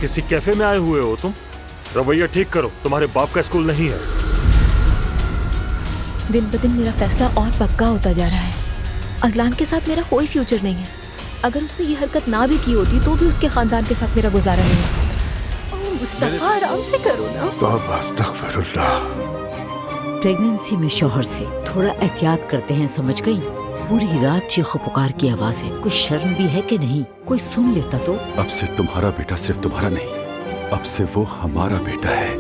किसी कैफे में आए हुए हो तुम? रवैया ठीक करो, तुम्हारे बाप का स्कूल नहीं है। दिन ब दिन मेरा फैसला और पक्का होता जा रहा है। अजलान के साथ मेरा कोई फ्यूचर नहीं है। अगर उसने ये हरकत ना भी की होती तो भी उसके खानदान के साथ मेरा गुजारा नहीं हो सकता। मुस्तफा आराम से करो ना। तौबा अस्तगफिरुल्लाह। प्रेगनेंसी में शौहर से थोड़ा एहतियात करते हैं, समझ गई? पूरी रात चीखो पुकार की आवाज है, कुछ शर्म भी है कि नहीं? कोई सुन लेता तो। अब से तुम्हारा बेटा सिर्फ तुम्हारा नहीं, अब से वो हमारा बेटा है।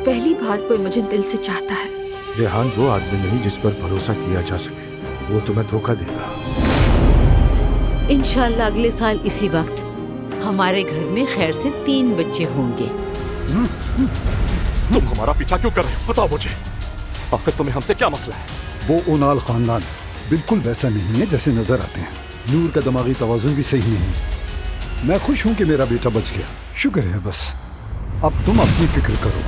पहली बार कोई मुझे दिल से चाहता है। रेहान वो आदमी नहीं जिस पर भरोसा किया जा सके, वो तुम्हें धोखा देगा। इंशाल्लाह अगले साल इसी वक्त हमारे घर में खैर से 3 बच्चे होंगे। तुम हमारा पीछा क्यों कर रहे हो? बताओ मुझे, आखिर तुम्हें हमसे क्या मसला है? वो ओनाल खानदान बिल्कुल वैसा नहीं है जैसे नजर आते हैं। नूर का दिमागी तवाज़ुन भी सही नहीं। मैं खुश हूं कि मेरा बेटा बच गया, शुक्र है बस। अब तुम अपनी फिक्र करो।